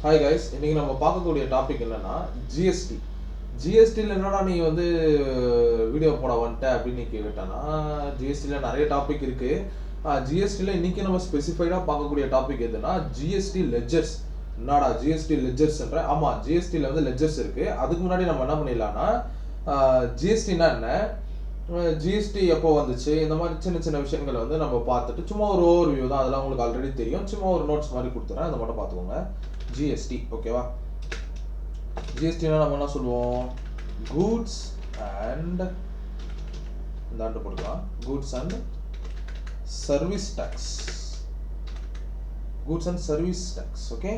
Hi guys, இன்னைக்கு நம்ம பார்க்கக்கூடிய டாபிக் என்னன்னா ஜிஎஸ்டி. ஜிஎஸ்டியில் என்னடா நீ வந்து வீடியோ போட வந்துட்ட அப்படின்னு நீ கேட்டானா, ஜிஎஸ்டியில் நிறைய டாபிக் இருக்கு. ஜிஎஸ்டியில் இன்னைக்கு நம்ம ஸ்பெசிஃபைடாக பார்க்கக்கூடிய டாபிக் எதுனா ஜிஎஸ்டி லெட்ஜர்ஸ். என்னடா ஜிஎஸ்டி லெட்ஜர்ஸ்ன்ற? ஆமாம், ஜிஎஸ்டியில் வந்து லெட்ஜர்ஸ் இருக்கு. அதுக்கு முன்னாடி நம்ம என்ன பண்ணிடலாம்னா, ஜிஎஸ்டினா என்ன, ஜிஎஸ்டி எப்போ வந்துச்சு, இந்த மாதிரி சின்ன சின்ன விஷயங்களை வந்து நம்ம பார்த்துட்டு சும்மா ஒரு ஓவர் வியூ தான், அதெல்லாம் உங்களுக்கு ஆல்ரெடி தெரியும். சும்மா ஒரு நோட்ஸ் மாதிரி கொடுத்துறேன், அதை மட்டும் பார்த்துக்கோங்க. ஜிஎஸ்டி ஓகேவா? ஜிஎஸ்டினா நம்ம என்ன சொல்லுவோம்? கூட்ஸ் அண்ட் இந்த போட்டுக்கலாம், goods and service tax. Goods and service tax. Okay,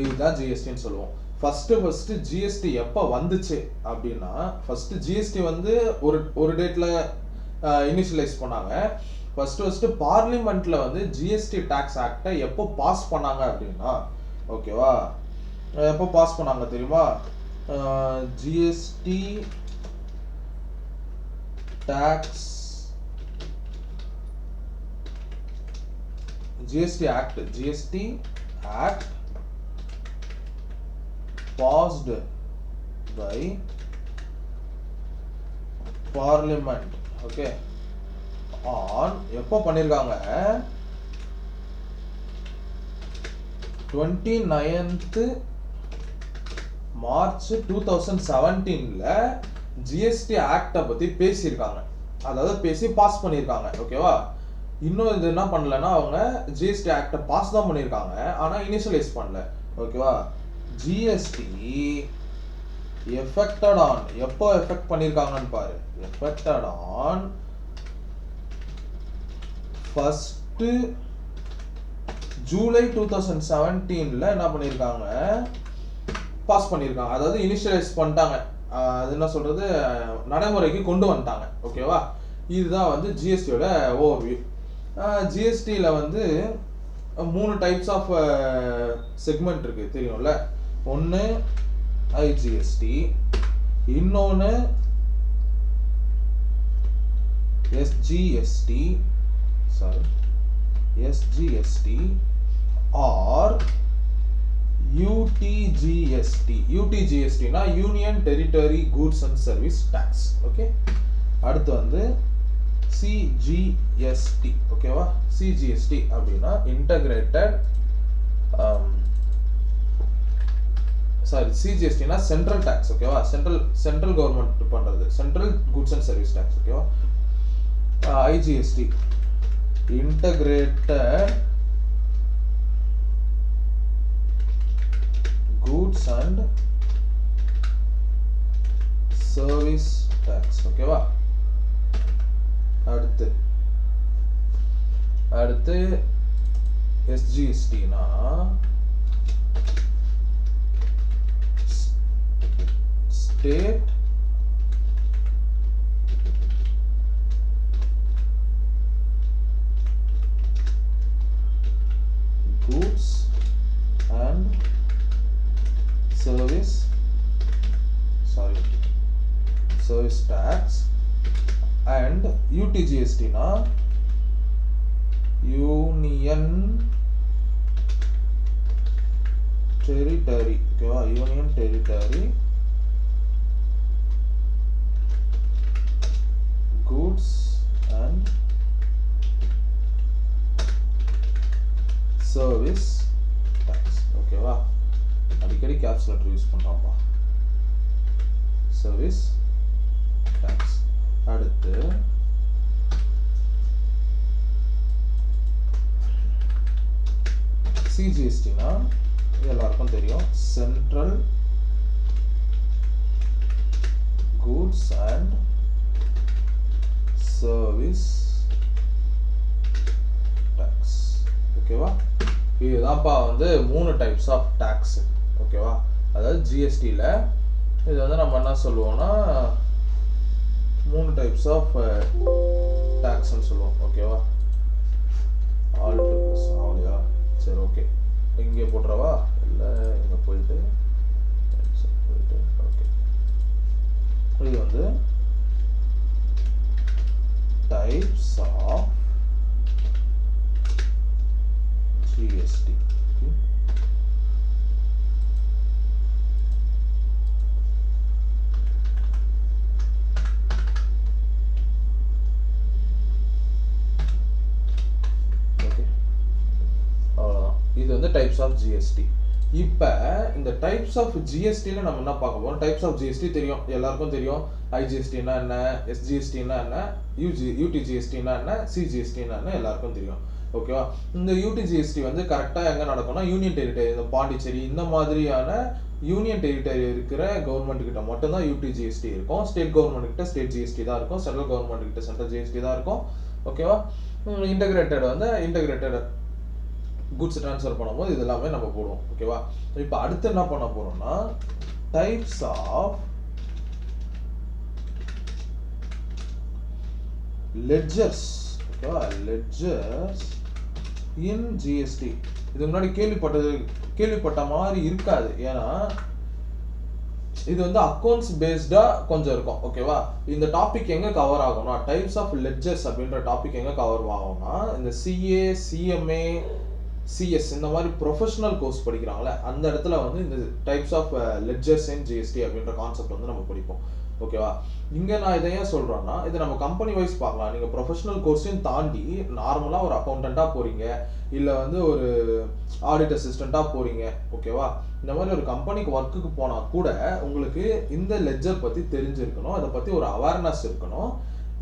இதுதான் ஜிஎஸ்டின்னு சொல்லுவோம். ஃபர்ஸ்ட் ஜிஎஸ்டி எப்போ வந்துச்சு அப்படின்னா, ஃபர்ஸ்ட் ஜிஎஸ்டி வந்து ஒரு டேட்ல இனிஷியலைஸ் பண்ணாங்க. ஃபர்ஸ்ட் பார்லிமெண்ட்ல வந்து ஜிஎஸ்டி டாக்ஸ் ஆக்டை எப்போ பாஸ் பண்ணாங்க அப்படின்னா, ஓகேவா, எப்போ பாஸ் பண்ணாங்க தெரியுமா? GST tax GST act passed by parliament. Okay, on எப்போ பண்ணிருக்காங்க? 29th March 2017ல ஜிஎஸ்டி ஆக்டை பத்தி பேசியிருக்காங்க, அதாவது பேசி பாஸ் பண்ணியிருக்காங்க. ஓகேவா? இன்னும் இது என்ன பண்ணலன்னா, அவங்க ஜிஎஸ்டி ஆக்டை பாஸ் தான் பண்ணியிருக்காங்க, ஆனால் இனிஷியலைஸ் பண்ணல. ஓகேவா? ஜிஎஸ்டி எஃபெக்டட் ஆன், எப்போ எஃபெக்ட் பண்ணிருக்காங்கன்னு பாரு. எஃபெக்டட் ஆன் 1st July 2017ல என்ன பண்ணிருக்காங்க? பாஸ் பண்ணிருக்காங்க, அதாவது இனிஷியலைஸ் பண்ணிட்டாங்க. அது என்ன சொல்றது, நடைமுறைக்கு கொண்டு வந்துட்டாங்க. ஓகேவா? இதுதான் வந்து ஜிஎஸ்டியோட ஓவர்வியூ. ஜிஎஸ்டியில் வந்து 3 டைப்ஸ் ஆஃப் செக்மெண்ட் இருக்கு, தெரியும்ல? ஒன்று ஐஜிஎஸ்டி, இன்னொன்று எஸ்ஜிஎஸ்டி, ஆர் யூடிஜிஎஸ்டி. யூடிஜிஎஸ்டினா union territory goods and service tax. Okay, அடுத்து வந்து சிஜிஎஸ்டி. ஓகேவா? சிஜிஎஸ்டி அப்படின்னா இன்டகிரேட்டட் சிஜிஎஸ்டினா சென்ட்ரல் டாக்ஸ். ஓகேவா? சென்ட்ரல் கவர்மெண்ட் பண்றது, central goods and service tax. ஓகேவா? IGST integrated goods and service tax. ஓகேவா? அடுத்து எஸ்ஜிஎஸ்டினா state goods and service tax. And யூடிஜிஎஸ்டினா யூனியன் டெரிட்டரி. ஓகேவா? Union territory goods and service tax. ஓகேவா? அடிக்கடி கேப்ஸ் லெட்டர் யூஸ் பண்றோம்ப்பா. Service tax. அடுத்து சிஜிஎஸ்டினா எல்லாருக்கும் தெரியும், central goods and service tax. ஓகேவா? இதுதான்ப்பா வந்து 3 டைப்ஸ் ஆஃப் டாக்ஸ். ஓகேவா? அதாவது ஜிஎஸ்டியில் இது வந்து நம்ம என்ன சொல்லுவோம்னா 3 டைப்ஸ் ஆஃப் டாக்ஸ்ன்னு சொல்லுவோம். ஓகேவா? All plus Alya. சரி, ஓகே, இங்கே போட்டுறவா இல்லை இங்கே போயிட்டு ஓகே. இது வந்து டைப்ஸ் ஆஃப் GST. Okay. வந்து டைப்ஸ் ஆஃப் ஜிஎஸ்டி. இப்போ இந்த டைப்ஸ் ஆஃப் ஜிஎஸ்டியில் நம்ம என்ன பார்க்க போகிறோம்? டைப்ஸ் ஆஃப் ஜிஎஸ்டி தெரியும், எல்லாருக்கும் தெரியும். ஐஜிஎஸ்டினா என்ன, எஸ்ஜிஎஸ்டினா என்ன, யூடிஜிஎஸ்டினா என்ன, சிஜிஎஸ்டினா என்ன எல்லாருக்கும் தெரியும். ஓகேவா? இந்த யூடிஜிஎஸ்டி வந்து கரெக்டாக எங்கே நடக்கும்னா யூனியன் டெரிட்டரி, இந்த பாண்டிச்சேரி இந்த மாதிரியான யூனியன் டெரிட்டரி இருக்கிற கவர்மெண்ட் கிட்ட மட்டும்தான் யூடிஜிஎஸ்டி இருக்கும். ஸ்டேட் கவர்மெண்ட் கிட்ட ஸ்டேட் ஜிஎஸ்டி தான் இருக்கும். சென்ட்ரல் கவர்மெண்ட் கிட்ட சென்ட்ரல் ஜிஎஸ்டி தான் இருக்கும். ஓகேவா? இன்டகிரேட்டட் வந்து இன்டகிரேட்டட் குட்ஸ் ட்ரான்ஸ்ஃபர் பண்ணும்போது இது எல்லாமே நம்ம போடுவோம். ஓகேவா? இப்போ அடுத்து என்ன பண்ண போறோம்னா டைப்ஸ் ஆஃப் லெட்ஜர்ஸ். ஓகேவா? Ledgers in GST. இது முன்னாடி கேள்விப்பட்ட மாதிரி இருக்காது. ஏன்னா இது வந்து அக்கௌண்ட்ஸ் பேஸ்டா கொஞ்சம் இருக்கும். ஓகேவா? இந்த டாபிக் எங்க கவர் ஆகும்னா டைப்ஸ் ஆஃப் லெட்ஜர்ஸ் அப்படின்ற டாபிக் எங்க கவர் ஆகும்னா இந்த சிஏ, சிஎம்ஏ, சிஎஸ் இந்த மாதிரி ப்ரொஃபஷனல் கோர்ஸ் படிக்கிறாங்களே அந்த இடத்துல வந்து இந்த types of ledgers in GST அப்படின்ற கான்செப்ட் வந்து நம்ம படிப்போம். ஓகேவா? இங்கே நான் இதை ஏன் சொல்கிறேன்னா இது நம்ம கம்பெனி வைஸ் பார்க்கலாம். நீங்கள் ப்ரொஃபஷனல் கோர்ஸையும் தாண்டி நார்மலாக ஒரு அக்கௌண்டண்ட்டாக போகிறீங்க, இல்லை வந்து ஒரு ஆடிட் அசிஸ்டண்ட்டாக போகிறீங்க. ஓகேவா? இந்த மாதிரி ஒரு கம்பெனிக்கு ஒர்க்குக்கு போனால் கூட உங்களுக்கு இந்த லெட்ஜர் பற்றி தெரிஞ்சிருக்கணும், அதை பற்றி ஒரு அவேர்னஸ் இருக்கணும்.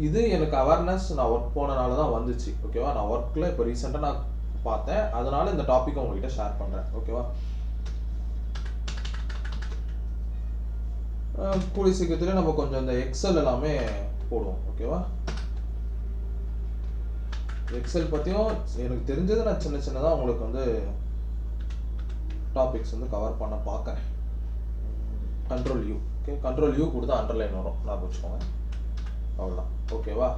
இது எனக்கு அவேர்னஸ் நான் ஒர்க் போனனால தான் வந்துச்சு. ஓகேவா? நான் ஒர்க்கில் இப்போ ரீசெண்டாக நான் பார்த்தேன், அதனால இந்த டாபிக் உங்ககிட்ட ஷேர் பண்ணுறேன். ஓகேவா? கூடிய சீக்கிரத்தில் நம்ம கொஞ்சம் இந்த எக்ஸல் எல்லாமே போடுவோம். ஓகேவா? எக்ஸல் பற்றியும் எனக்கு தெரிஞ்சது நான் சின்னதாக உங்களுக்கு வந்து டாபிக்ஸ் வந்து கவர் பண்ண பார்க்குறேன். Control you. Okay, control you கொடுத்தா அண்டர்லைன் வரும், நான் வச்சுக்கோங்க. அவ்வளோதான். ஓகேவா?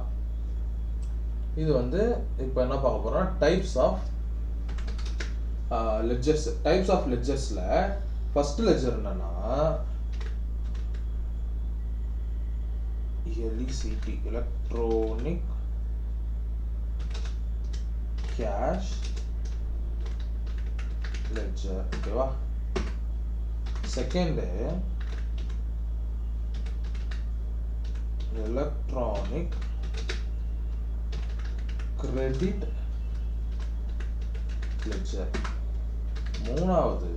இது வந்து இப்போ என்ன பார்க்க போகிறோம்னா types of ledgers. Types of லெட்ஜர்ஸில் ஃபர்ஸ்ட் லெட்ஜர் என்னன்னா எல்இசிடி, எலக்ட்ரானிக் கேஷ் லெட்ஜர். ஓகேவா? Second electronic credit ledger. மூணாவது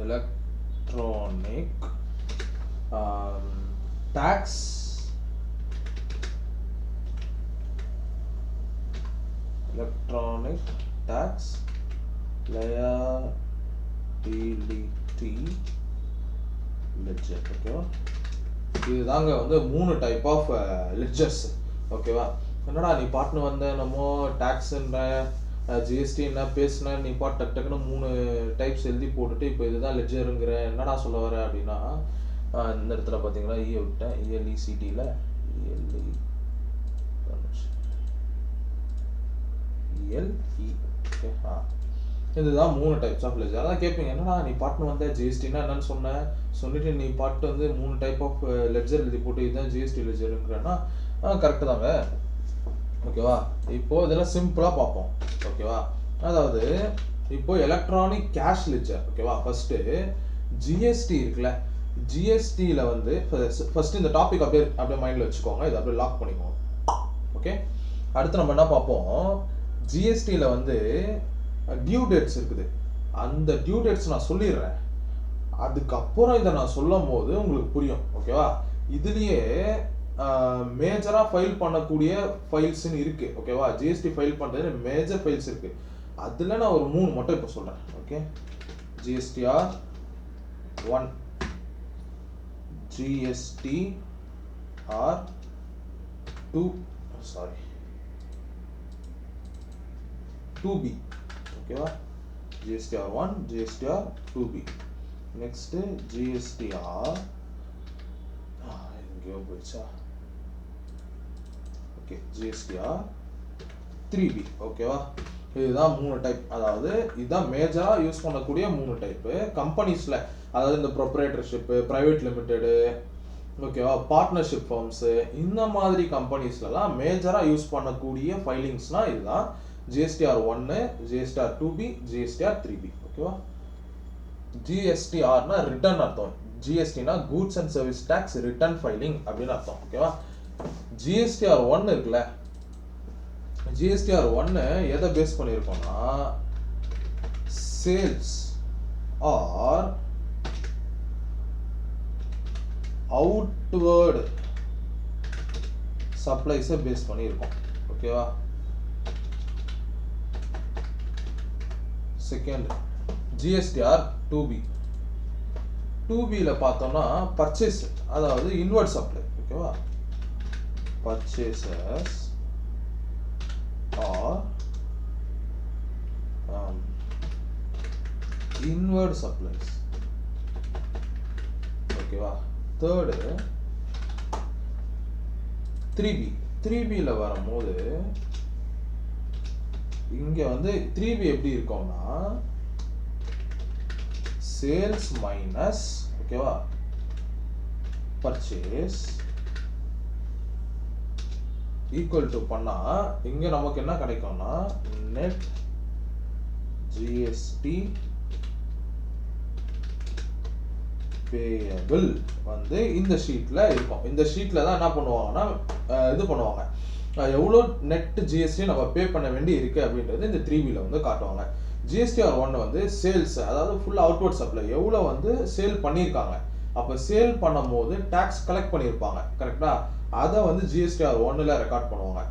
electronic tax electronic tax liability ledger. ஓகேவா? இதுதாங்க வந்து 3 டைப் ஆஃப் லெட்ஜர்ஸ். ஓகேவா? என்னடா நீ பாட்டுன்னு வந்த நம்ம டாக்ஸ்ன்ற ஜிஎஸ்டி என்ன பேசுன, நீ பாட்டு டக்குன்னு 3 டைப்ஸ் எழுதி போட்டுட்டு இப்போ இதுதான் லெட்ஜருங்கிற, என்னடா சொல்ல வர அப்படின்னா இந்த இடத்துல பார்த்தீங்கன்னா இ விட்டேன். இஎல்இசிடியில் இஎல்இ. ஓகே, இதுதான் 3 டைப்ஸ் ஆஃப் லெட்ஜர். அதான் கேட்பீங்க, என்னடா நீ பாட்டுன்னு வந்த ஜிஎஸ்டினா என்னன்னு சொல்லிட்டு நீ பாட்டு வந்து 3 டைப் ஆஃப் லெட்ஜர் எழுதி போட்டு இதுதான் ஜிஎஸ்டி லெட்ஜருங்கிறன்னா கரெக்டு தாங்க. ஓகேவா? இப்போ இதெல்லாம் சிம்பிளாக பார்ப்போம். ஓகேவா? அதாவது இப்போ எலக்ட்ரானிக் கேஷ் லெட்ஜர். ஓகேவா? ஃபர்ஸ்ட்டு ஜிஎஸ்டி இருக்குல்ல, ஜிஎஸ்டியில் வந்து ஃபர்ஸ்ட் இந்த டாபிக் அப்படியே மைண்டில் வச்சுக்கோங்க, இதை அப்படியே லாக் பண்ணிக்கோங்க. ஓகே, அடுத்து நம்ம என்ன பார்ப்போம், ஜிஎஸ்டியில் வந்து டியூ டேட்ஸ் இருக்குது. அந்த டியூ டேட்ஸ் நான் சொல்லிடுறேன், அதுக்கப்புறம் இதை நான் சொல்லும் போது உங்களுக்கு புரியும். ஓகேவா? இதுலேயே மேஜராக ஃபைல் பண்ணக்கூடிய ஃபைல்ஸ்ன்னு இருக்குது. ஓகேவா? ஜிஎஸ்டி ஃபைல் பண்ணுறது மேஜர் ஃபைல்ஸ் இருக்குது. அதில் நான் ஒரு 3 மட்டும் இப்போ சொல்கிறேன். Okay, GSTR 1, GSTR 2, sorry 2B. ஓகேவா? GSTR 1, GSTR 2B. Next GSTR எங்கேயோ போயிடுச்சா? Okay, GSTR 3B. ஓகேவா? இதுதான் 3 டைப். அதாவது இதுதான் மேஜராக யூஸ் பண்ணக்கூடிய 3 டைப்பு கம்பெனிஸில். அதாவது இந்த ப்ரொப்ரைட்டர்ஷிப்பு, ப்ரைவேட் லிமிட்டெடு, ஓகேவா, பார்ட்னர்ஷிப் ஃபார்ம்ஸு, இந்த மாதிரி கம்பெனிஸ்லாம் மேஜராக யூஸ் பண்ணக்கூடிய ஃபைலிங்ஸ்னால் இதுதான் GSTR 1, GSTR 2B, GSTR 3B. ஓகேவா? GSTRனா ரிட்டர்ன் அர்த்தம், ஜிஎஸ்டினா goods and service tax return filing அப்படின்னு அர்த்தம். ஓகேவா? GSTR 1 இருக்குல்ல, ஜிஎஸ்டிஆர் 1 எதை பேஸ் பண்ணியிருக்கோம்னா சேல்ஸ் ஆர் அவுட்வர்டு சப்ளைஸை பேஸ் பண்ணியிருக்கோம். ஓகேவா? Second GSTR 2B. 2Bல பார்த்தோம்னா பர்ச்சேஸ், அதாவது இன்வர்ட் சப்ளை. ஓகேவா? Purchases or inward supplies. ஓகேவா? Third 3B. 3Bல வரும்போது இங்க வந்து 3B எப்படி இருக்கும்னா சேல்ஸ் மைனஸ், ஓகேவா, பர்ச்சேஸ் ஈக்குவல் டு பண்ணா இங்க நமக்கு என்ன கிடைக்கும்னா நெட் ஜிஎஸ்டி பேயபிள் வந்து இந்த ஷீட்ல இருக்கும். இந்த ஷீட்ல தான் என்ன பண்ணுவாங்கன்னா இது பண்ணுவாங்க, எவ்வளோ நெட் ஜிஎஸ்டி நம்ம பே பண்ண வேண்டி இருக்கு அப்படின்றது இந்த 3Bல வந்து காட்டுவாங்க. ஜிஎஸ்டிஆர் 1 வந்து சேல்ஸ், அதாவது ஃபுல் அவுட்வர்ட் சப்ளை எவ்வளோ வந்து சேல் பண்ணியிருக்காங்க, அப்போ சேல் பண்ணும் போது டேக்ஸ் கலெக்ட் பண்ணியிருப்பாங்க. கரெக்டா? அதை வந்து ஜிஎஸ்டிஆர் 1ல ரெக்கார்ட் பண்ணுவாங்க.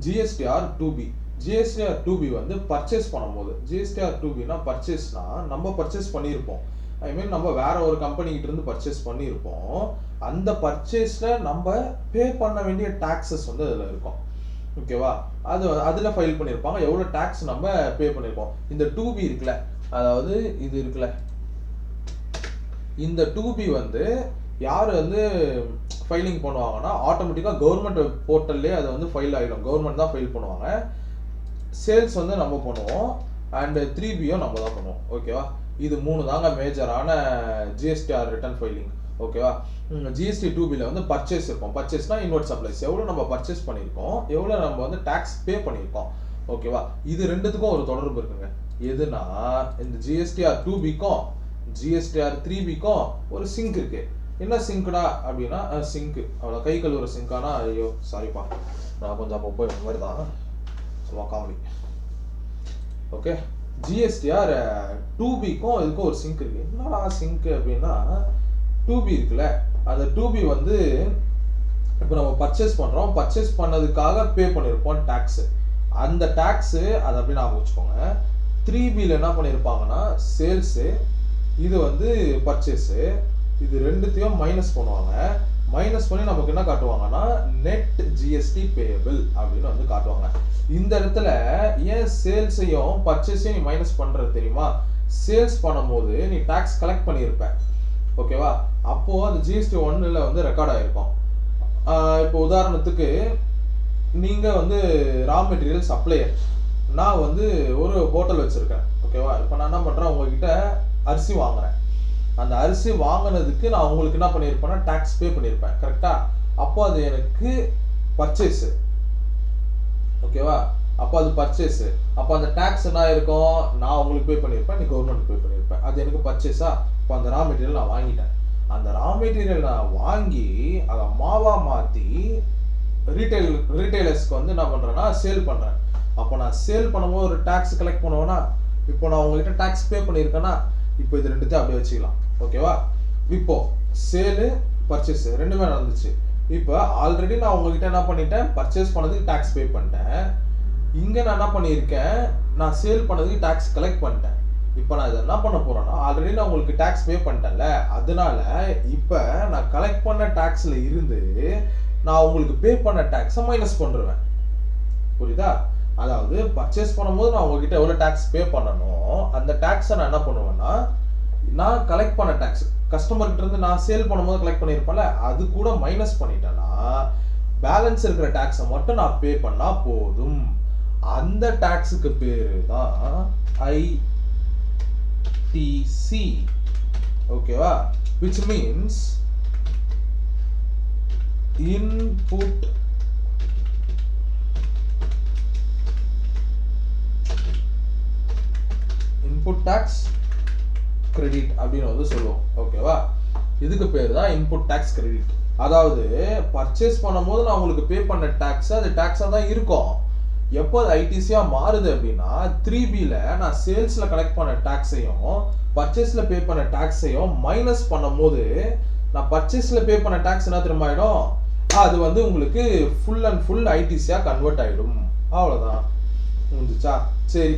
ஜிஎஸ்டிஆர் 2B வந்து பர்ச்சேஸ் பண்ணும்போது, ஜிஎஸ்டிஆர் 2Bனா பர்ச்சேஸ்னா நம்ம பர்ச்சேஸ் பண்ணியிருப்போம், ஐ மீன் நம்ம வேற ஒரு கம்பெனிகிட்ட இருந்து பர்ச்சேஸ் பண்ணியிருப்போம். அந்த பர்ச்சேஸ்ல நம்ம பே பண்ண வேண்டிய டாக்ஸஸ் வந்து அதில் இருக்கும். ஓகேவா? அது அதில் ஃபைல் பண்ணியிருப்பாங்க எவ்வளோ டேக்ஸ் நம்ம பே பண்ணியிருப்போம். இந்த 2B இருக்குல்ல, அதாவது இது இருக்குல்ல, இந்த 2B வந்து யார் வந்து ஃபைலிங் பண்ணுவாங்கன்னா ஆட்டோமேட்டிக்காக கவர்மெண்ட் போர்ட்டல்லே அது வந்து ஃபைல் ஆகிடும். கவர்மெண்ட் தான் ஃபைல் பண்ணுவாங்க. சேல்ஸ் வந்து நம்ம பண்ணுவோம் அண்ட் 3Bயும் நம்ம தான் பண்ணுவோம். ஓகேவா? இது 3 தாங்க மேஜரான ஜிஎஸ்டிஆர் ரிட்டர்ன் ஃபைலிங். ஓகேவா? ஜிஎஸ்டி 2Bல வந்து பர்ச்சேஸ் இருக்கும். பர்ச்சேஸ்னா இன்வர்ட் சப்ளைஸ், எவ்வளோ நம்ம பர்ச்சேஸ் பண்ணியிருக்கோம், எவ்வளோ நம்ம வந்து டேக்ஸ் பே பண்ணியிருக்கோம். ஓகேவா? இது ரெண்டுத்துக்கும் ஒரு தொடர்பு இருக்குங்க. எதுனா இந்த ஜிஎஸ்டிஆர் 2Bக்கும் ஜிஎஸ்டிஆர் 3Bக்கும் ஒரு சிங்க் இருக்கு. என்ன சிங்க்டா அப்படின்னா சிங்க், அவ்வளோ கை கழுவுற சிங்கானா, ஐயோ சாரிப்பா நான் கொஞ்சம் அப்போ போய் இந்த மாதிரி தான் சும்மா காமெடி. ஓகே, ஜிஎஸ்டிஆர் 2Bக்கும் இதுக்கும் ஒரு சிங்க் இருக்கு. என்னடா சிங்க் அப்படின்னா 2B இருக்குல்ல, அந்த 2B வந்து இப்போ நம்ம பர்ச்சேஸ் பண்ணுறோம், பர்ச்சேஸ் பண்ணதுக்காக பே பண்ணியிருப்போம் டேக்ஸு. அந்த டேக்ஸு அதை அப்படி ஞாபகம் வச்சுக்கோங்க. 3Bல என்ன பண்ணியிருப்பாங்கன்னா சேல்ஸு, இது வந்து பர்ச்சேஸு, இது ரெண்டுத்தையும் மைனஸ் பண்ணுவாங்க. மைனஸ் பண்ணி நமக்கு என்ன காட்டுவாங்கன்னா நெட் ஜிஎஸ்டி பேயபிள் அப்படின்னு வந்து காட்டுவாங்க. இந்த இடத்துல ஏன் சேல்ஸையும் பர்ச்சேஸையும் நீ மைனஸ் பண்ணுறது தெரியுமா? சேல்ஸ் பண்ணும்போது நீ டேக்ஸ் கலெக்ட் பண்ணியிருப்ப. ஓகேவா? அப்போது அது ஜிஎஸ்டி 1ல் வந்து ரெக்கார்ட் ஆகிருக்கும். இப்போ உதாரணத்துக்கு நீங்கள் வந்து ரா மெட்டீரியல் சப்ளையர், நான் வந்து ஒரு ஹோட்டல் வச்சுருக்கேன். ஓகேவா? இப்போ நான் என்ன பண்ணுறேன், உங்ககிட்ட அரிசி வாங்குறேன். அந்த அரிசி வாங்கினதுக்கு நான் உங்களுக்கு என்ன பண்ணியிருப்பேன்னா டேக்ஸ் பே பண்ணியிருப்பேன். கரெக்டாக? அப்போ அது எனக்கு பர்ச்சேஸு. ஓகேவா? அப்போ அது பர்ச்சேஸு. அப்போ அந்த டேக்ஸ் என்ன இருக்கும், நான் உங்களுக்கு பே பண்ணியிருப்பேன், நீ கவர்மெண்ட் பே பண்ணியிருப்பேன். அது எனக்கு பர்ச்சேஸா? இப்போ அந்த ரா மெட்டீரியல் நான் வாங்கிட்டேன். அந்த ரா மெட்டீரியல் நான் வாங்கி அதை மாவாக மாற்றி ரீட்டைலர்ஸ்க்கு வந்து என்ன பண்ணுறேன்னா சேல் பண்ணுறேன். அப்போ நான் சேல் பண்ணும்போது ஒரு டேக்ஸ் கலெக்ட் பண்ணுவேன்னா, இப்போ நான் உங்ககிட்ட டேக்ஸ் பே பண்ணியிருக்கேன்னா, இப்போ இது ரெண்டுத்தையும் அப்படியே வச்சுக்கலாம். ஓகேவா? இப்போ சேலு பர்ச்சேஸ் ரெண்டுமே நடந்துச்சு. இப்போ ஆல்ரெடி நான் உங்ககிட்ட என்ன பண்ணிட்டேன், பர்ச்சேஸ் பண்ணதுக்கு டேக்ஸ் பே பண்ணிட்டேன். இங்கே நான் என்ன பண்ணியிருக்கேன், நான் சேல் பண்ணதுக்கு டேக்ஸ் கலெக்ட் பண்ணிட்டேன். இப்போ நான் இதை என்ன பண்ண போகிறேன்னா, ஆல்ரெடி நான் உங்களுக்கு டேக்ஸ் பே பண்ணிட்டேன்ல, அதனால இப்போ நான் கலெக்ட் பண்ண டேக்ஸில் இருந்து நான் உங்களுக்கு பே பண்ண டேக்ஸை மைனஸ் பண்ணுறேன். புரியுதா? அதாவது பர்ச்சேஸ் பண்ணும்போது நான் உங்ககிட்ட எவ்வளோ டேக்ஸ் பே பண்ணணும், அந்த டேக்ஸை நான் என்ன பண்ணுவேன்னா, நான் கலெக்ட் பண்ண டேக்ஸ் கஸ்டமர்கிட்ட இருந்து நான் சேல் பண்ணும்போது கலெக்ட் பண்ணியிருப்பேன்ல, அது கூட மைனஸ் பண்ணிட்டேன்னா பேலன்ஸ் இருக்கிற டேக்ஸை மட்டும் நான் பே பண்ணால் போதும். அந்த டேக்ஸுக்கு பேர் தான் ஐடிசி. ஓகேவா? Which means input tax credit அப்படின்னு வந்து சொல்லுவோம். ஓகேவா? இதுக்கு பேர் தான் இன்புட் டேக்ஸ் கிரெடிட். அதாவது பர்ச்சேஸ் பண்ணும்போது நான் உங்களுக்கு பே பண்ண டேக்ஸ் அது டேக்ஸாக தான் இருக்கும். எப்போ அது ஐடிசியா மாறுது அப்படின்னா 3Bல நான் சேல்ஸ்ல கலெக்ட் பண்ண டாக்ஸையும் பர்ச்சேஸ்ல பே பண்ண டாக்ஸையும் மைனஸ் பண்ணும்போது நான் பர்ச்சேஸ்ல பே பண்ண டாக்ஸ் என்ன திரும்ப ஆயிடும், அது வந்து உங்களுக்கு ஃபுல் அண்ட் ஃபுல் ஐடிசியா கன்வெர்ட் ஆயிடும். அவ்வளவுதான், முடிஞ்சுச்சா? சரி,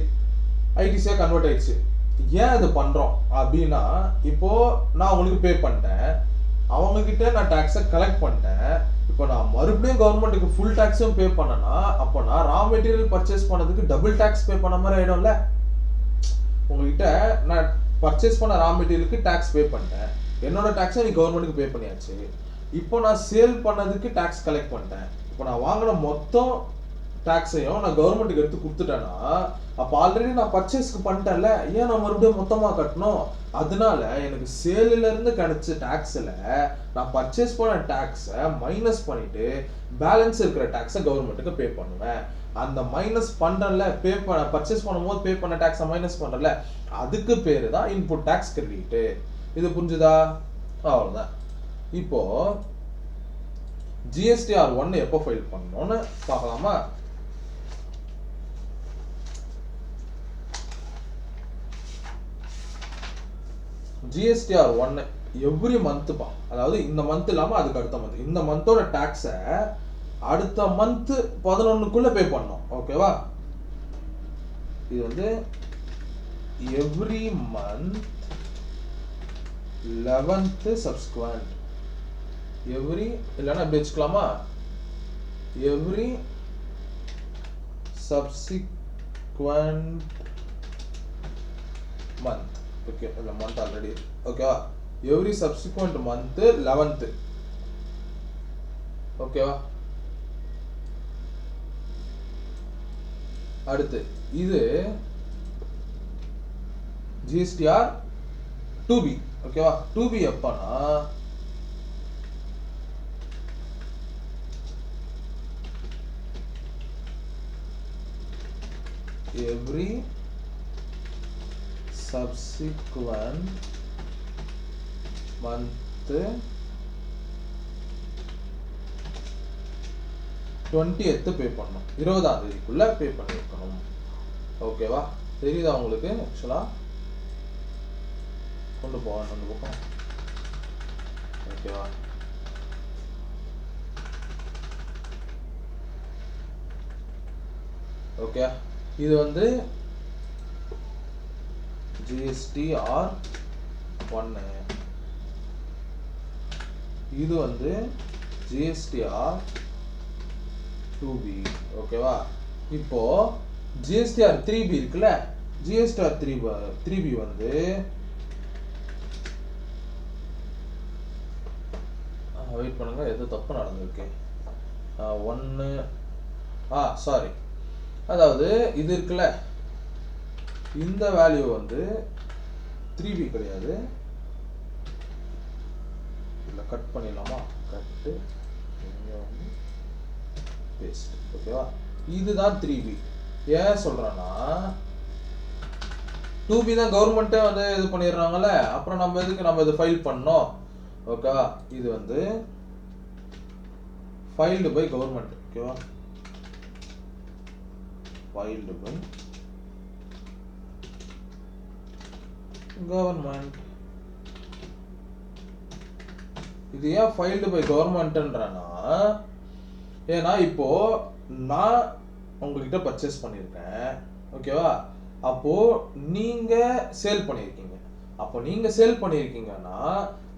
ஐடிசியா கன்வெர்ட் ஆயிடுச்சு. ஏன் அது பண்றோம் அப்படின்னா, இப்போ நான் உங்களுக்கு பே பண்ணிட்டேன், அவங்க கிட்ட நான் டாக்ஸை கலெக்ட் பண்ணிட்டேன். இப்போ நான் மறுபடியும் கவர்மெண்ட்டுக்கு ஃபுல் டாக்ஸும் பே பண்ணனா, அப்போ நான் ரா மெட்டீரியல் பர்ச்சேஸ் பண்ணதுக்கு டபுள் டாக்ஸ் பே பண்ண மாதிரி ஆயிடும்ல. உங்ககிட்ட நான் பர்ச்சேஸ் பண்ண ரா மெட்டீரியலுக்கு டாக்ஸ் பே பண்ணிட்டேன், என்னோட டாக்ஸை நீ கவர்மெண்ட்டுக்கு பே பண்ணியாச்சு. இப்போ நான் சேல் பண்ணதுக்கு டாக்ஸ் கலெக்ட் பண்ணிட்டேன். இப்போ நான் வாங்கின மொத்தம் டாக்ஸையும் நான் கவர்மெண்ட்டுக்கு எடுத்து கொடுத்துட்டேன்னா, அப்போ ஆல்ரெடி நான் பர்ச்சேஸ்க்கு பண்ணிட்டேன்ல, ஏன் நான் மறுபடியும் மொத்தமாக கட்டணும்? அதனால எனக்கு சேலில் இருந்து கிடைச்ச டாக்ஸில் நான் பர்ச்சேஸ் பண்ண டாக்ஸை மைனஸ் பண்ணிட்டு பேலன்ஸ் இருக்கிற டாக்ஸை கவர்மெண்ட்டுக்கு பே பண்ணுவேன். அந்த மைனஸ் பண்றல, பே பண்ண பர்ச்சேஸ் பண்ணும்போது பே பண்ண டாக்ஸை மைனஸ் பண்றல, அதுக்கு பேரு தான் இன்புட் டாக்ஸ் கிரெடிட். இது புரிஞ்சுதா? அவ்வளவுதான். இப்போ ஜிஎஸ்டிஆர் 1 எப்போ ஃபைல் பண்ணணும்னு பார்க்கலாமா? ஜிஎஸ்டிஆர் 1 எவ்ரி மந்த்பா, அதாவது இந்த மந்த் இல்லாம அதுக்கு அடுத்த மந்த், இந்த மந்தோட டாக்ஸை அடுத்த மந்த் 11க்குள்ள பே பண்ணணும். ஓகேவா? இது வந்து every month 11th subsequent, every இல்லைன்னா எப்படி வச்சுக்கலாமா, எவ்ரி subsequent month. ஓகே, இந்த மந்த் ஆல்ரெடி ஓகேவா? Every subsequent month 11th. ஓகேவா? அடுத்து இது ஜிஎஸ்டிஆர் 2B. ஓகேவா? 2B எப்பனா எவ்ரி subsequent month 20th பே பண்ணணும், 20ஆம் தேதிக்குள்ள பே பண்ணிருக்கணும். ஓகேவா? தெரியுதா உங்களுக்கு? ஆக்சுவலா கொண்டு போகணும் அந்த பக்கம். ஓகேவா? ஓகே, இது வந்து GSTR 1, இது வந்து GSTR 2B. ஓகேவா? இப்போ GSTR 3B இருக்குல்ல, GSTR 3B வந்து வெயிட் பண்ணுங்க, ஏதோ தப்பு நடந்திருக்கு. 1 சாரி, அதாவது இது இருக்குல்ல, இந்த வேல்யூ வந்து 3B கிடையாது. இல்லை, கட் பண்ணிடலாமா? கட்டு, இங்கே வந்து பேஸ்ட். ஓகேவா? இதுதான் 3B. ஏன் சொல்கிறேன்னா, 2B தான் கவர்மெண்ட்டே வந்து இது பண்ணிடுறாங்கல்ல, அப்புறம் நம்ம எதுக்கு நம்ம இது ஃபைல் பண்ணோம்? ஓகேவா? இது வந்து ஃபைல்டு பை கவர்மெண்ட். ஓகேவா? Filed by government. இது ஏன் ஃபைல்டு பை கவர்மெண்ட்ன்றனா, ஏன்னா இப்போ நான் உங்ககிட்ட பர்ச்சேஸ் பண்ணியிருக்கேன். ஓகேவா? அப்போ நீங்க சேல் பண்ணியிருக்கீங்க. அப்போ நீங்க சேல் பண்ணியிருக்கீங்கன்னா,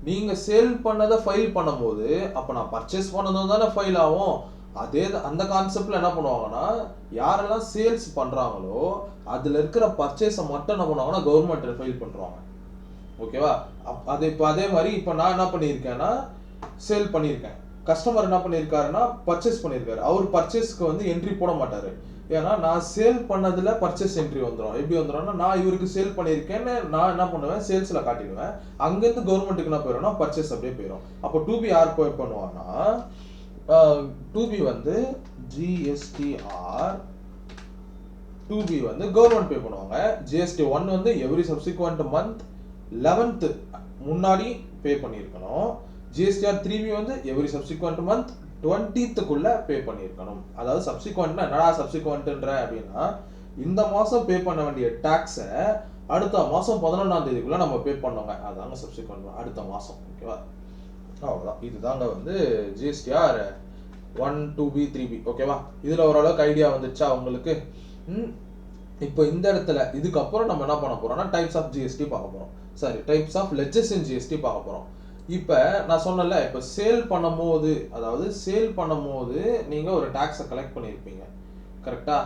நீங்க சேல் பண்ணதை ஃபைல் பண்ணும்போது அப்போ நான் பர்ச்சேஸ் பண்ணதும் தானே ஃபைல் ஆகும். அதே அந்த கான்செப்ட்ல என்ன பண்ணுவாங்கன்னா, யாரெல்லாம் சேல்ஸ் பண்றாங்களோ அதுல இருக்கிற பர்ச்சேஸை மட்டும் என்ன பண்ணுவாங்கன்னா கவர்மெண்ட் ஃபைல் பண்றாங்க. ஓகேவா? அது இப்போ அதே மாதிரி இப்போ நான் என்ன பண்ணியிருக்கேன்னா, சேல் பண்ணியிருக்கேன், கஸ்டமர் என்ன பண்ணியிருக்காருன்னா பர்ச்சேஸ் பண்ணியிருக்காரு. அவர் பர்ச்சேஸ்க்கு வந்து என்ட்ரி போட மாட்டாரு. ஏன்னா நான் சேல் பண்ணதுல பர்ச்சேஸ் என்ட்ரி வந்துடும். எப்படி வந்துடும்னா, நான் இவருக்கு சேல் பண்ணியிருக்கேன்னு நான் என்ன பண்ணுவேன், சேல்ஸ்ல காட்டிடுவேன். அங்கேருந்து கவர்மெண்ட்டுக்கு என்ன போயிடும்னா பர்ச்சேஸ் அப்படியே போயிடும். அப்போ 2B யார் போய் பண்ணுவாங்கன்னா, 2B வந்து GSTR 2B வந்து கவர்மெண்ட் பே பண்ணுவாங்க. GST 1 வந்து எவ்ரி சப்சிக்வெண்ட் மந்த் 11th முன்னாடி பே பண்ணியிருக்கணும். GSTR 3B வந்து எவ்ரி சப்சிக்வெண்ட் மந்த் 20th பே பண்ணியிருக்கணும். அதாவது சப்சிக்வெண்ட்னா என்னடா சப்சிக்வெண்ட்ன்ற அப்படின்னா இந்த மாதம் பே பண்ண வேண்டிய டேக்ஸை அடுத்த மாதம் 11ஆம் தேதிக்குள்ளே நம்ம பே பண்ணோங்க, அதாங்க சப்சிக்வெண்ட் அடுத்த மாதம். ஓகேவா, அவ்வளோதான். இதுதாங்க வந்து ஜிஎஸ்டிஆர் 1, 2B, 3B. ஓகேவா, இதில் ஓரளவுக்கு ஐடியா வந்துச்சா உங்களுக்கு? இப்போ இந்த இடத்துல இதுக்கப்புறம் நம்ம என்ன பண்ண போகிறோம்னா டைப்ஸ் ஆஃப் ஜிஎஸ்டி பார்க்க போகிறோம். Sorry, types of ledgers in GST பார்க்க போகிறோம். இப்போ நான் சொன்னல, இப்போ சேல் பண்ணும்போது, அதாவது சேல் பண்ணும்போது நீங்கள் ஒரு டேக்ஸை கலெக்ட் பண்ணியிருப்பீங்க, கரெக்டாக?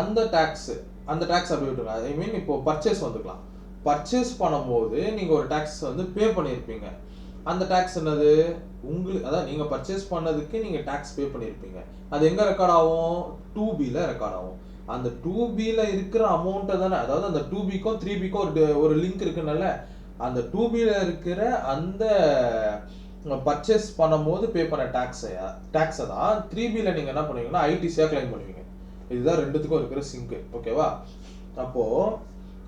அந்த டேக்ஸ் அப்படி விட்டுருங்க. ஐ மீன் இப்போ பர்ச்சேஸ் வந்துக்கலாம். பர்ச்சேஸ் பண்ணும்போது நீங்கள் ஒரு டேக்ஸ் வந்து பே பண்ணியிருப்பீங்க. அந்த டேக்ஸ் என்னது? உங்களுக்கு, அதான் நீங்கள் பர்ச்சேஸ் பண்ணதுக்கு நீங்கள் டேக்ஸ் பே பண்ணியிருப்பீங்க. அது எங்கே ரெக்கார்ட் ஆகும்? 2Bல ரெக்கார்ட் ஆகும். அந்த 2Bல இருக்கிற அமௌண்ட்டை தானே, அதாவது அந்த 2Bக்கும் 3Bக்கும் ஒரு லிங்க் இருக்குனால அந்த 2Bல இருக்கிற அந்த பர்ச்சேஸ் பண்ணும்போது பே பண்ண டேக்ஸை தான் 3Bல நீங்கள் என்ன பண்ணுவீங்கன்னா ஐடிசியாக கிளைம் பண்ணுவீங்க. இதுதான் ரெண்டுத்துக்கும் இருக்கிற சிங்க். ஓகேவா, அப்போது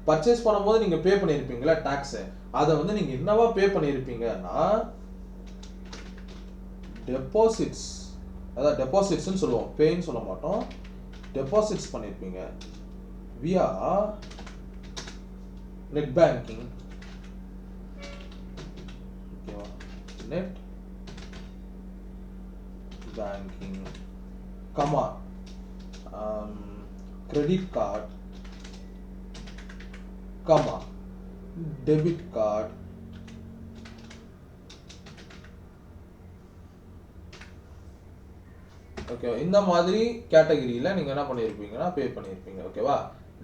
பர்ச்சேஸ் பண்ணும்போது நீங்கள் பே பண்ணியிருப்பீங்களா டேக்ஸை, அதை வந்து நீங்கள் என்னவா பே பண்ணியிருப்பீங்கன்னா டெபாசிட்ஸ், அதாவது டெபாசிட்ஸ்ன்னு சொல்லுவோம், பேன்னு சொல்ல மாட்டோம், டெபாசிட்ஸ் பண்ணியிருப்பீங்க வியா நெட் பேங்கிங். ஓகேவா, net banking, comma credit card, comma debit card, ஓகேவா, இந்த மாதிரி கேட்டகரியில் நீங்கள் என்ன பண்ணியிருப்பீங்கன்னா பே பண்ணியிருப்பீங்க. ஓகேவா,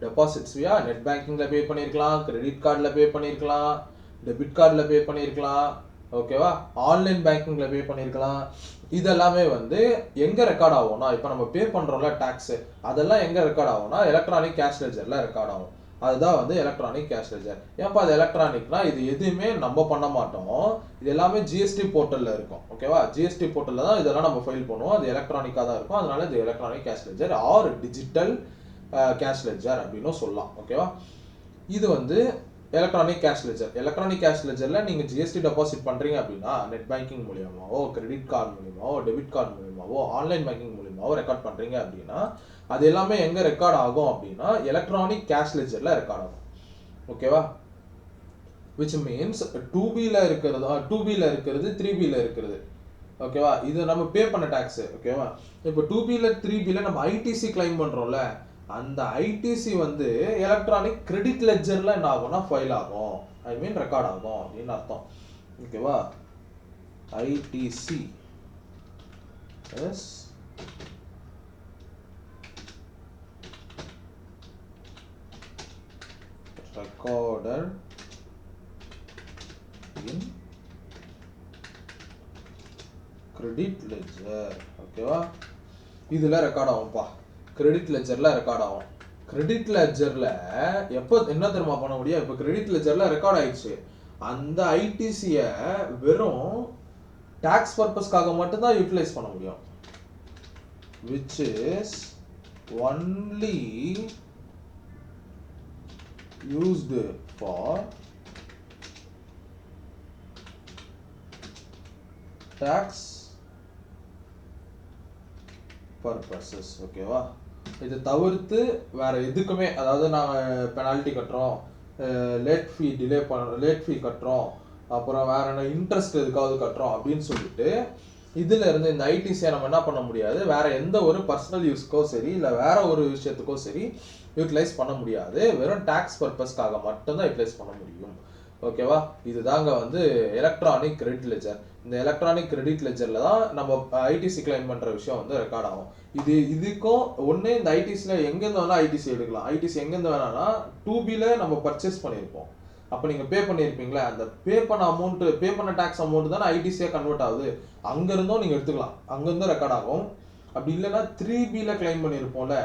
டெபாசிட்ஸ் வியா நெட் பேங்கிங்கில் பே பண்ணியிருக்கலாம், கிரெடிட் கார்டில் பே பண்ணியிருக்கலாம், டெபிட் கார்டில் பே பண்ணியிருக்கலாம், ஓகேவா, ஆன்லைன் பேங்கிங்கில் பே பண்ணியிருக்கலாம். இதெல்லாமே வந்து எங்கே ரெக்கார்ட் ஆகும்னா, இப்போ நம்ம பே பண்ணுறோம்ல டேக்ஸு, அதெல்லாம் எங்கே ரெக்கார்ட் ஆகும்னா எலக்ட்ரானிக் கேஷ் லெட்ஜரில் ரெக்கார்ட் ஆகும். அதுதான் வந்து எலக்ட்ரானிக் கேஷ் லெட்ஜர். ஏன்ப்பா அது எலக்ட்ரானிக்னா, இது எதுவுமே நம்ம பண்ண மாட்டோம், இது எல்லாமே ஜிஎஸ்டி போர்ட்டலில் இருக்கும். ஓகேவா, ஜிஎஸ்டி போர்ட்டலில் தான் இதெல்லாம் நம்ம ஃபைல் பண்ணுவோம், அது எலக்ட்ரானிக்காக தான் இருக்கும். அதனால இது electronic cash ledger or digital cash ledger அப்படின்னும் சொல்லலாம். ஓகேவா, இது வந்து electronic cash ledger. Electronic cash லெட்ஜரில் நீங்கள் ஜிஎஸ்டி டெபாசிட் பண்ணுறீங்க அப்படின்னா நெட் பேங்கிங் மூலியமாவோ, கிரெடிட் கார்டு மூலியமாவோ, டெபிட் கார்டு மூலியமாவோ, ஆன்லைன் பேங்கிங் மூலியமாவோ ரெக்கார்ட் பண்ணுறீங்க அப்படின்னா அது எல்லாமே எங்கே ரெக்கார்ட் ஆகும் அப்படின்னா எலக்ட்ரானிக் கேஷ் லெட்ஜரில் ரெக்கார்ட் ஆகும். ஓகேவா, விச் மீன்ஸ் 2Bல இருக்கிறது 3Bல இருக்கிறது. ஓகேவா, இது நம்ம பே பண்ண டேக்ஸு. ஓகேவா, இப்போ 2Bல 3Bல நம்ம ஐடிசி கிளைம் பண்ணுறோம்ல, அந்த ஐடிசி வந்து எலக்ட்ரானிக் கிரெடிட் லெட்ஜரில் என்ன ஆகும்னா ஃபைல் ஆகும், ஐ மீன் ரெக்கார்ட் ஆகும் அப்படின்னு அர்த்தம். ஓகேவா, ITC is recorded in credit ledger. ஓகேவா, இதில் ரெக்கார்ட் ஆகும்ப்பா, கிரெடிட் லெட்ஜரில் ரெக்கார்ட் ஆகும். கிரெடிட் லெட்ஜரில் எப்போ என்ன தெரியுமா பண்ண முடியும்? இப்போ கிரெடிட் லெட்ஜரில் ரெக்கார்ட் ஆயிடுச்சு, அந்த ஐடிசியை வெறும் டேக்ஸ் பர்பஸ்க்காக மட்டும்தான் யூட்டிலைஸ் பண்ண முடியும், which is only used for tax purposes. ஓகேவா, இது தவிர்த்து வேற எதுக்குமே, அதாவது நாங்கள் பெனால்ட்டி கட்டுறோம், லேட் ஃபீ கட்டுறோம், அப்புறம் வேற என்ன இன்ட்ரெஸ்ட் எதுக்காவது கட்டுறோம் அப்படின்னு சொல்லிட்டு இதுல இருந்து இந்த ஐடிசியை நம்ம என்ன பண்ண முடியாது, வேற எந்த ஒரு பர்சனல் யூஸ்க்கோ சரி இல்லை வேற ஒரு விஷயத்துக்கோ சரி யூட்டிலைஸ் பண்ண முடியாது, வெறும் டேக்ஸ் பர்பஸ்க்காக மட்டும்தான் யூட்டிலைஸ் பண்ண முடியும். ஓகேவா, இதுதாங்க வந்து எலக்ட்ரானிக் கிரெடிட் லெட்ஜர். இந்த எலக்ட்ரானிக் கிரெடிட் லெட்ஜரில் தான் நம்ம ஐடிசி கிளைம் பண்ணுற விஷயம் வந்து ரெக்கார்ட் ஆகும். இதுக்கும் ஒன்று, இந்த ஐடிசியில் எங்கேருந்து வேணால் ஐடிசி எடுக்கலாம். ஐடிசி எங்கேருந்து வேணான்னா 2Bல நம்ம பர்ச்சேஸ் பண்ணியிருப்போம், அப்போ நீங்கள் பே பண்ணியிருப்பீங்களா, அந்த பே பண்ண டேக்ஸ் அமௌண்ட் தானே ஐடிசியாக கன்வெர்ட் ஆகுது, அங்கேருந்தும் நீங்கள் எடுத்துக்கலாம், அங்கேருந்தும் ரெக்கார்ட் ஆகும். அப்படி இல்லைன்னா 3Bல கிளைம் பண்ணியிருப்போம்ல,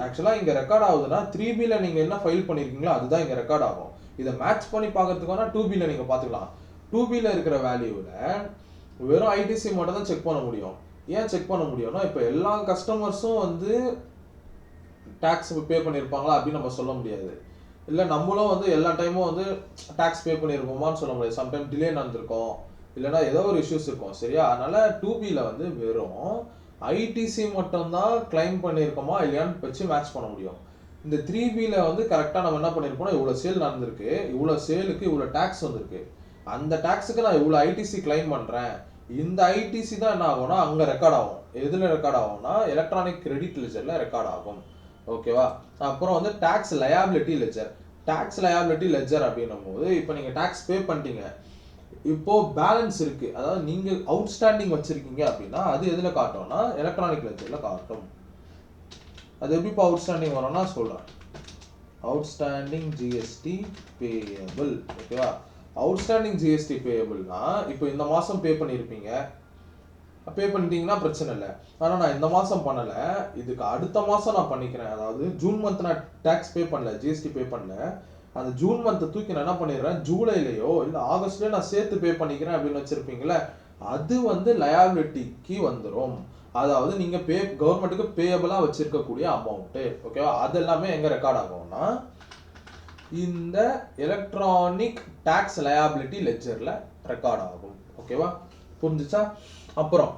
ஆக்சுவலாக இங்கே ரெக்கார்ட் ஆகுதுன்னா 3Bல நீங்கள் என்ன ஃபைல் பண்ணியிருக்கீங்களோ அதுதான் இங்கே ரெக்கார்ட் ஆகும். இதை மேட்ச் பண்ணி பார்க்கறதுக்கான 2Bல நீங்கள் பார்த்துக்கலாம். 2Bல இருக்கிற வேல்யூவில் வெறும் ஐடிசி மட்டும் தான் செக் பண்ண முடியும். ஏன் செக் பண்ண முடியும்னா, இப்போ எல்லா கஸ்டமர்ஸும் வந்து டேக்ஸ் பே பண்ணியிருப்பாங்களா அப்படின்னு நம்ம சொல்ல முடியாது. இல்லை நம்மளும் வந்து எல்லா டைமும் வந்து டேக்ஸ் பே பண்ணியிருப்போமான்னு சொல்ல முடியாது. சம்டைம் டிலே நடந்திருக்கும், இல்லைன்னா ஏதோ ஒரு இஷ்யூஸ் இருக்கும் சரியா. அதனால 2Bல வந்து வெறும் ஐடிசி மட்டும்தான் கிளைம் பண்ணியிருக்கோமா இல்லையான்னு வச்சு மேட்ச் பண்ண முடியும். இந்த 3Bல வந்து கரெக்டாக நம்ம என்ன பண்ணியிருக்கோம்னா இவ்வளோ சேல் நடந்திருக்கு, இவ்வளோ சேலுக்கு இவ்வளோ டேக்ஸ் வந்திருக்கு, அந்த டேக்ஸுக்கு நான் இவ்வளோ ஐடிசி கிளைம் பண்ணுறேன், இந்த ஐடிசி தான் என்ன ஆகும்னா அங்கே ரெக்கார்ட் ஆகும். எதில் ரெக்கார்ட் ஆகும்னா எலக்ட்ரானிக் கிரெடிட் லெஜரில் ரெக்கார்ட் ஆகும். ஓகேவா. அப்புறம் வந்து tax liability ledger. Tax liability ledger அப்படின்னும் போது இப்போ நீங்கள் டேக்ஸ் பே பண்ணிட்டீங்க, இப்போ பேலன்ஸ் இருக்கு, அதாவது நீங்க அவுட்ஸ்டாண்டிங் வச்சிருக்கீங்க அப்படின்னா அது எதுல காட்டும்னா எலக்ட்ரானிக் லெஜர்ல காட்டும். அது எப்படி இப்போ அவுட்ஸ்டாண்டிங் வரும்னா சொல்றேன். Outstanding GST payable. ஓகேவா. அவுட்ஸ்டாண்டிங் ஜிஎஸ்டி பேயபிள்னா இப்போ இந்த மாசம் பே பண்ணியிருப்பீங்க, பே பண்ணிட்டீங்கன்னா பிரச்சனை இல்லை. ஆனால் நான் இந்த மாதம் பண்ணலை, இதுக்கு அடுத்த மாதம் நான் பண்ணிக்கிறேன், அதாவது ஜூன் மந்த் நான் டேக்ஸ் பே பண்ணல, ஜிஎஸ்டி பே பண்ணல, அந்த ஜூன் மந்த்தை தூக்கி நான் என்ன பண்ணிடுறேன் ஜூலைலையோ இல்லை ஆகஸ்ட்லேயோ நான் சேர்த்து பே பண்ணிக்கிறேன் அப்படின்னு வச்சுருப்பீங்களே, அது வந்து லயபிலிட்டிக்கு வந்துடும். அதாவது நீங்கள் கவர்மெண்ட்டுக்கு பேயபிளாக வச்சுருக்கக்கூடிய அமௌண்ட்டு. ஓகேவா. அது எல்லாமே எங்கே ரெக்கார்ட் ஆகும்னா இந்த எலக்ட்ரானிக் டேக்ஸ் லயபிலிட்டி லெஜரில் ரெக்கார்ட் ஆகும். ஓகேவா. புரிஞ்சுச்சா. அப்புறம்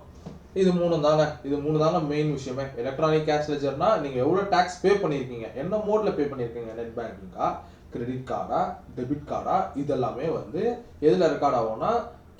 இது மூணு தாங்க மெயின் விஷயமே. எலக்ட்ரானிக் கேஷ் லெஜர்னா நீங்கள் எவ்வளோ டேக்ஸ் பே பண்ணியிருக்கீங்க, என்ன மோடில் பே பண்ணியிருக்கீங்க, நெட் பேங்கிங்கா, கிரெடிட் கார்டா, டெபிட் கார்டா, இதெல்லாமே வந்து எதில் ரெக்கார்ட் ஆகும்னா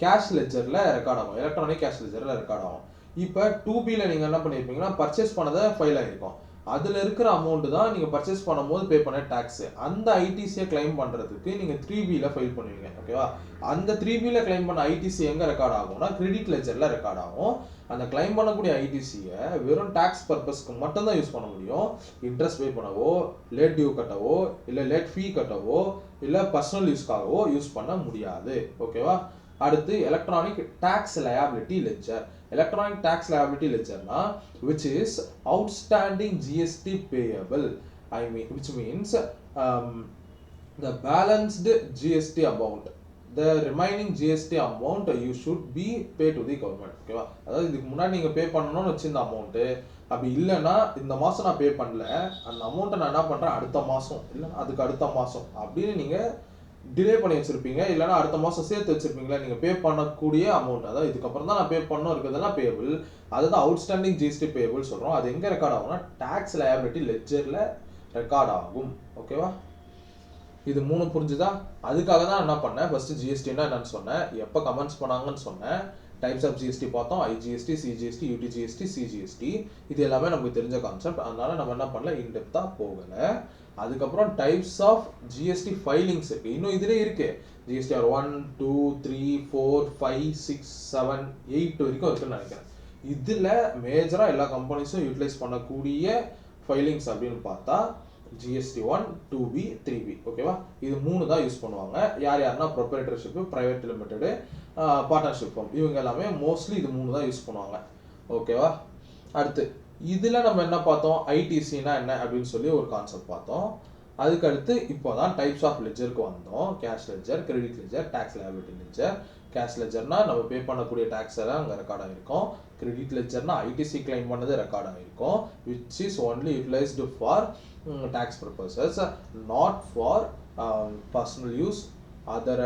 கேஷ் லெஜரில் ரெக்கார்ட் ஆகும், எலக்ட்ரானிக் கேஷ் லெஜரில் ரெக்கார்ட் ஆகும். இப்போ 2Bல நீங்கள் என்ன பண்ணியிருப்பீங்கன்னா பர்ச்சேஸ் பண்ணதை ஃபைல் ஆகிருக்கும், அதில் இருக்கிற அமௌண்ட்டு தான் நீங்கள் பர்ச்சேஸ் பண்ணும்போது பே பண்ண டேக்ஸு. அந்த ஐடிசியை கிளைம் பண்ணுறதுக்கு நீங்கள் 3Bல ஃபைல் பண்ணுவீங்க. ஓகேவா. அந்த 3Bல கிளைம் பண்ண ஐடிசி எங்கே ரெக்கார்ட் ஆகும்னா கிரெடிட் லெஜரில் ரெக்கார்ட் ஆகும். அந்த கிளைம் பண்ணக்கூடிய ஐடிசியை வெறும் டேக்ஸ் பர்பஸ்க்கு மட்டும்தான் யூஸ் பண்ண முடியும். இன்ட்ரெஸ்ட் பே பண்ணவோ, லேட் டியூ கட்டவோ, இல்லை லேட் ஃபீ கட்டவோ, இல்லை பர்சனல் யூஸ்க்காகவோ யூஸ் பண்ண முடியாது. ஓகேவா. அடுத்து electronic tax liability ledger. Electronic tax liability லெஜர்னா which is outstanding GST payable, which means the balanced GST amount, the remaining GST amount you should be pay to the government. ஓகேவா. அதாவது இதுக்கு முன்னாடி நீங்கள் பே பண்ணணும்னு வச்சிருந்த அமௌண்ட்டு அப்படி இல்லைன்னா இந்த மாதம் நான் பே பண்ணல, அந்த அமௌண்ட்டை நான் என்ன பண்ணுறேன் அடுத்த மாதம் இல்லைன்னா அதுக்கு அடுத்த மாதம் அப்படின்னு நீங்கள் டிலே பண்ணி வச்சிருப்பீங்க, இல்லைன்னா அடுத்த மாதம் சேர்த்து வச்சிருப்பீங்களா நீங்கள் பே பண்ணக்கூடிய அமௌண்ட், அதாவது இதுக்கப்புறம் தான் நான் பே பண்ணணும் இருக்கிறதெல்லாம் பேபிள், அதுதான் அவுட்ஸ்டாண்டிங் ஜிஎஸ்டி பேபிள் சொல்கிறோம். அது எங்கே ரெக்கார்ட் ஆகும்னா டேக்ஸ் லயபிலிட்டி லெஜரில் ரெக்கார்ட் ஆகும். ஓகேவா. இது மூணு புரிஞ்சுதா. அதுக்காக தான் என்ன பண்ணேன், ஃபர்ஸ்ட் ஜிஎஸ்டின்னா என்னன்னு சொன்னேன், எப்போ கமெண்ட்ஸ் பண்ணாங்கன்னு சொன்னேன், டைப்ஸ் ஆஃப் ஜிஎஸ்டி பார்த்தோம், ஐஜிஎஸ்டி, சிஜிஎஸ்டி, யூடிஜிஎஸ்டி, சிஜிஎஸ்டி, இது எல்லாமே நமக்கு தெரிஞ்ச கான்செப்ட். அதனால நம்ம என்ன பண்ணல இன்டெப்த்தாக போகலை. அதுக்கப்புறம் டைப்ஸ் ஆஃப் ஜிஎஸ்டி ஃபைலிங்ஸ் இருக்குது, இன்னும் இதிலே இருக்குது. ஜிஎஸ்டிஆர் 1, 2, 3, 4, 5, 6, 7, 8 வரைக்கும் இருக்குன்னு நினைக்கிறேன். இதில் மேஜராக எல்லா கம்பெனிஸும் யூட்டிலைஸ் பண்ணக்கூடிய ஃபைலிங்ஸ் அப்படின்னு பார்த்தா GST1, 2B, 3B. ஓகேவா. இது மூணு தான் யூஸ் பண்ணுவாங்க. யாருன்னா ப்ரொப்ரைட்டர்ஷிப்பு, ப்ரைவேட் லிமிடெடு, பார்ட்னர்ஷிப் ஃபார்ம், இவங்க எல்லாமே மோஸ்ட்லி இது மூணு தான் யூஸ் பண்ணுவாங்க. ஓகேவா. அடுத்து இதில் நம்ம என்ன பார்த்தோம், ஐடிசினா என்ன அப்படின்னு சொல்லி ஒரு கான்செப்ட் பார்த்தோம். அதுக்கடுத்து இப்போ தான் டைப்ஸ் ஆஃப் லெஜருக்கு வந்தோம். Cash ledger, credit ledger, tax liability ledger. Cash லெஜர்னா நம்ம பே பண்ணக்கூடிய டேக்ஸ் எல்லாம் அங்கே ரெக்கார்ட் ஆகிருக்கும். கிரெடிட் லெஜர்னா ஐடிசி கிளைம் பண்ணது ரெக்கார்ட் ஆகிருக்கும், which is only utilised for tax purposes, not for personal use, other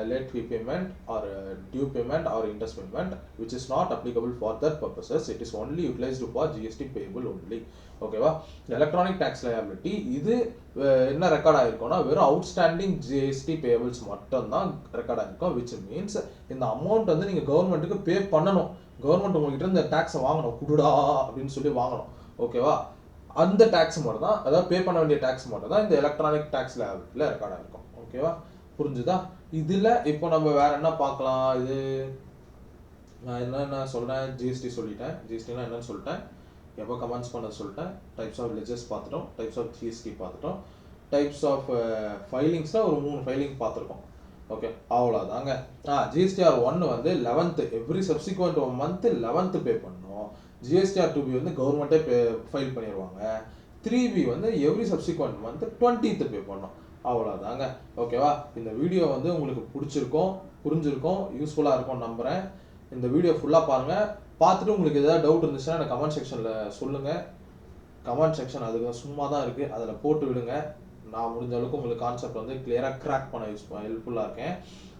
late fee payment or due payment or interest payment, which is not applicable for that purposes. It is only utilized for GST payable only. ஓகேவா. Electronic tax liability இது என்ன record ஆகிருக்கும்னா வெறும் outstanding GST payables மட்டும்தான் record ஆகிருக்கும், which means இந்த amount வந்து நீங்கள் கவர்மெண்ட்டுக்கு பே பண்ணணும், கவர்மெண்ட் உங்கள்கிட்ட இந்த டேக்ஸை வாங்கணும், குடுடா அப்படின்னு சொல்லி வாங்கணும். ஓகேவா. அந்த டேக்ஸ் மட்டும் தான், அதாவது பே பண்ண வேண்டிய டேக்ஸ் மட்டும் தான் இந்த எலக்ட்ரானிக் டேக்ஸ் லயபிலிட்டியில் ரெக்கார்ட் ஆகிருக்கும். ஓகேவா. புரிஞ்சுதா. இதில் இப்போ நம்ம வேற என்ன பார்க்கலாம், இது நான் என்னென்ன சொல்கிறேன், ஜிஎஸ்டி சொல்லிட்டேன், ஜிஎஸ்டினா என்னன்னு சொல்லிட்டேன், எப்போ கமெண்ட்ஸ் பண்ண சொல்லிட்டேன், டைப்ஸ் ஆஃப் லெஜர்ஸ் பார்த்துட்டோம், டைப்ஸ் ஆஃப் ஜிஎஸ்டி பார்த்துட்டோம், டைப்ஸ் ஆஃப் ஃபைலிங்ஸில் ஒரு 3 ஃபைலிங் பார்த்துருக்கோம். ஓகே, அவ்வளோதாங்க. GSTR 1 வந்து 11th, every subsequent month 11th பே பண்ணணும். GSTR 2B வந்து கவர்மெண்ட்டே ஃபைல் பண்ணிடுவாங்க. 3B வந்து எவ்ரி சப்சிக்வெண்ட் மந்த் 20th பே பண்ணணும். அவ்வளோதாங்க. ஓகேவா. இந்த வீடியோ வந்து உங்களுக்கு பிடிச்சிருக்கும், புரிஞ்சிருக்கும், யூஸ்ஃபுல்லாக இருக்கும்னு நம்புகிறேன். இந்த வீடியோ ஃபுல்லாக பாருங்கள். பார்த்துட்டு உங்களுக்கு ஏதாவது டவுட் இருந்துச்சுன்னா எனக்கு கமெண்ட் செக்ஷனில் சொல்லுங்கள். கமெண்ட் செக்ஷன் அதுக்கு சும்மா தான் இருக்குது, அதில் போட்டு விடுங்க. நான் முடிஞ்ச அளவுக்கு உங்களுக்கு கான்செப்ட் வந்து கிளியராக கிராக் பண்ண ஹெல்ப்ஃபுல்லாக இருக்கேன்.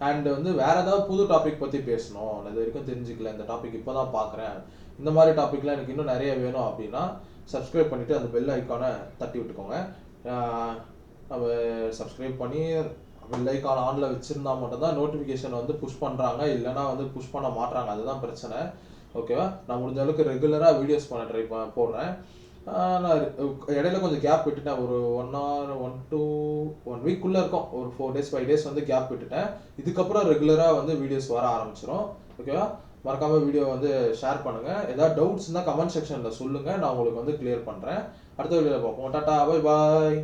அண்ட் வந்து வேறு ஏதாவது புது டாபிக் பற்றி பேசணும், நான் இது வரைக்கும் தெரிஞ்சுக்கல, இந்த டாபிக் இப்போ தான் பார்க்குறேன், இந்த மாதிரி டாப்பிக்லாம் எனக்கு இன்னும் நிறைய வேணும் அப்படின்னா சப்ஸ்கிரைப் பண்ணிவிட்டு அந்த பெல் ஐக்கானை தட்டி விட்டுக்கோங்க. நம்ம சப்ஸ்கிரைப் பண்ணி பெல் ஐக்கான் ஆனில் வச்சுருந்தா மட்டும்தான் நோட்டிஃபிகேஷன் வந்து புஷ் பண்ணுறாங்க, இல்லைனா வந்து புஷ் பண்ண மாட்டுறாங்க, அதுதான் பிரச்சனை. ஓகேவா? நான் முடிஞ்ச அளவுக்கு ரெகுலராக வீடியோஸ் பண்ண போடுறேன். நான் இடையில கொஞ்சம் கேப் விட்டுட்டேன், ஒரு 1 வீக்குள்ளே இருக்கும், ஒரு 4 days 5 days வந்து கேப் விட்டுட்டேன். இதுக்கப்புறம் ரெகுலராக வந்து வீடியோஸ் வர ஆரம்பிச்சிடும். ஓகேவா? மறக்காமல் வீடியோ வந்து ஷேர் பண்ணுங்கள். ஏதாவது டவுட்ஸ் இருந்தால் கமெண்ட் செக்ஷனில் சொல்லுங்கள், நான் உங்களுக்கு வந்து கிளியர் பண்ணுறேன். அடுத்த வீடியோவில் பார்ப்போம். Tata, bye bye.